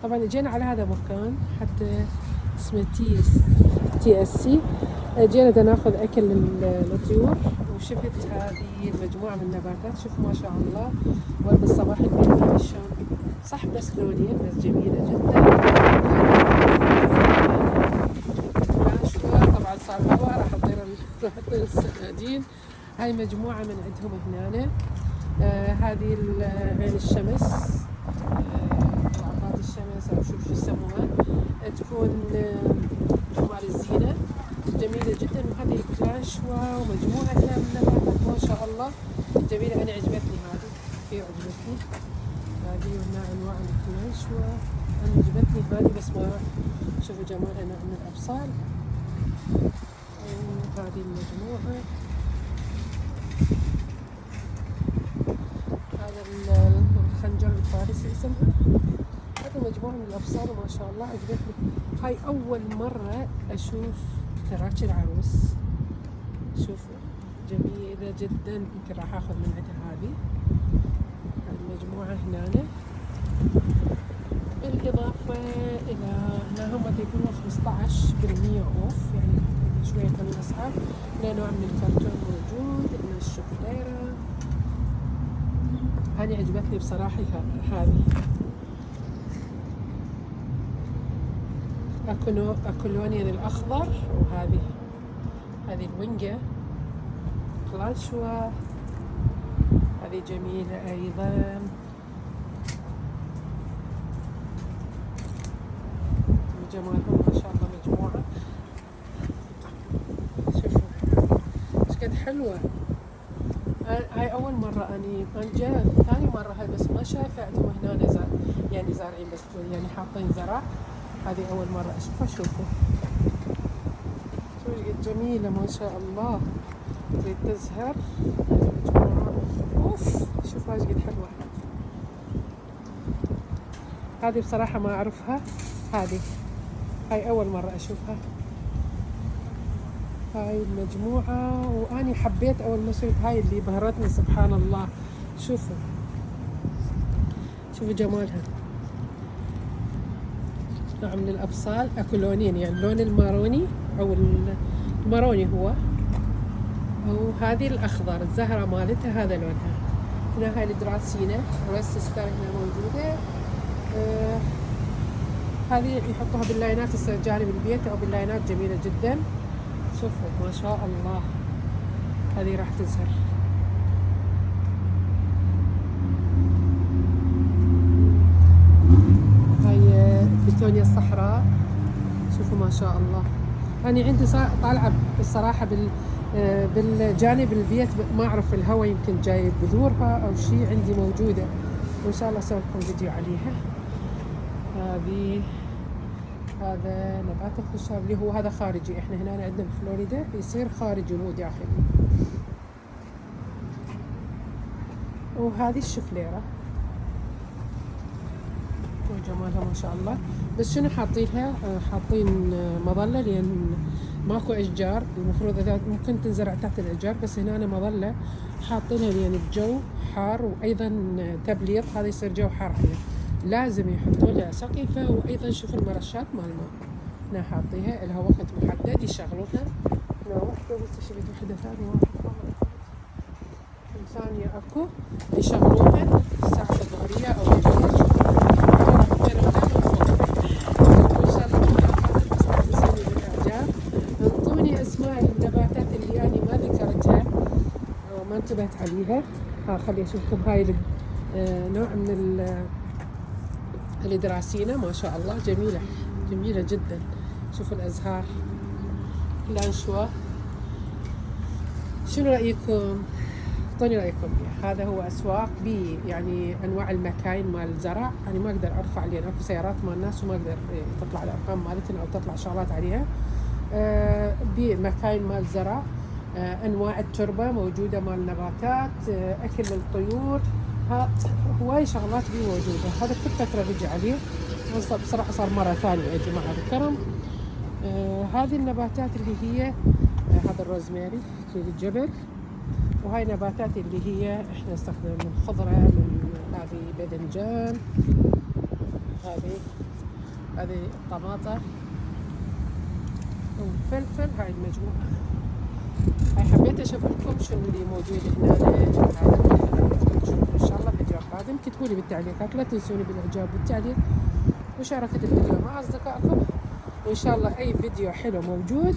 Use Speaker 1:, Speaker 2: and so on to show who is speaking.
Speaker 1: طبعا اجينا على هذا مكان حتى اسمه تي اس سي. جينا دا ناخذ اكل للطيور، وشفت هذه المجموعه من النباتات. شوف ما شاء الله ورد الصباح البيضاء شلون، صح بس لونين بس جميله جدا. طبعا صار هواء راح اطير السنادين. هاي مجموعه من عندهم هنا. هذه عين الشمس، عباد الشمس او شو يسموها، تكون مال الزينه جميله جدا. وهذه كلاشوا ومجموعه من النباتات ما شاء الله جميله. انا عجبتني هذه، كثير عجبتني هذه. وهنا انواع من الكلاشوا، انا عجبتني هذه بس ما شوفوا جمالها نوع من الابصال. هذه المجموعه، هذا الخنجر الفارسي اسمها. هذا مجموعة من الأبصار وما شاء الله عجبتني. هاي أول مرة أشوف كراكي العروس، شوفوا جميلة جدا. يمكن راح آخذ من عندها هذه المجموعة هنا. بالإضافة إلى هنا هم يكونوا 15% أوف، يعني شوية من الأسعار. هنا نوع من الكرتون موجود، هنا الشوكولاتة. هذه عجبتني بصراحة. هذه أكولونيان الأخضر، هذه الوينجا كلاشوا، هذه جميلة أيضا. جمالهم ما شاء الله مجموعة. شوفوا ايش قد حلوة. هاي أول مرة أني جاء ثاني مرة هاي، بس ما شايفة عندهم هنا يعني زارعين، بس يعني حاطين زرع. هذه أول مرة أشوفها. شوفوا جميلة ما شاء الله، تريد تزهر. أوف شوفوا ايش قد حلوة. هذه بصراحة ما أعرفها، هاي أول مرة أشوفها. هاي المجموعة، وأني حبيت أول ما شفت هاي اللي بهرتني سبحان الله. شوفوا جمالها، نوع من الأبصال أكولونين، يعني اللون الماروني أو الماروني هو، وهذه الأخضر الزهرة مالتها هذا لونها. هنا هاي الدراسينة ريستسكار هنا موجودة. هذه يحطوها باللاينات تصير جانب البيت أو باللاينات، جميلة جدا. شوفوا ما شاء الله، هذه راح تزهر. هاي بيتونيا الصحراء، شوفوا ما شاء الله. أنا عندي طالعة بالصراحة بالجانب البيت، ما أعرف الهواء يمكن جاي بذورها أو شيء عندي موجودة، وإن شاء الله أسوي لكم فيديو عليها. هذا نبات الخشاب اللي هو هذا خارجي. احنا هنا عندنا بفلوريدا يصير خارجي مو داخلي. وهذه الشفليرة وجمالها ما شاء الله. بس شنو حاطينها؟ حاطين مظلة، لأن ماكو أشجار. المفروض إذا ممكن تنزرع تحت الأشجار، بس هنا مظلة حاطينها لأن الجو حار، وأيضا تبليط. هذا يصير جو حار عليه، لازم يحطوا لها سقيفة. وأيضا شوف المرشات مال الماء هنا حاطيها، لها وقت محدد يشغلونها. هنا واحدة بس شفت واحدة ثانية أكو يشغلوها الساعة الظهرية أو بالليل. إن شاء الله تستانسوني بالإعجاب. انطوني أسماء النباتات اللي أنا ما ذكرتها أو ما انتبهت عليها. خلي أشوفكم. هاي نوع من الدراسينة ما شاء الله، جميلة جدا. شوفوا الأزهار الأنشوة. شنو رأيكم؟ اعطوني رأيكم. هذا هو أسواق يعني أنواع المكاين مال الزرع. أنا ما أقدر أرفع لأن أكو سيارات مال الناس وما أقدر تطلع الأرقام مالتنا أو تطلع شغلات عليها. بمكاين مال زرع، أنواع التربة موجودة مال النباتات، أكل للطيور. هواي شغلات بي موجودة. هذا كل فترة بيجي عليه. بصراحة صار مرة ثانية يا جماعة الكرم. هذه النباتات اللي هي هذا الروزماري في الجبل، وهاي نباتات اللي هي احنا نستخدم من خضرة، من هذه باذنجان، هذه هذه الطماطة والفلفل، هاي المجموعة. هاي حبيت اشوف لكم شنو اللي موجود هنا. نشوف ان شاء الله فيديو قادم. كتبوا لي بالتعليقات، لا تنسوني بالاعجاب والتعليق ومشاركة الفيديو مع اصدقائكم، وان شاء الله اي فيديو حلو موجود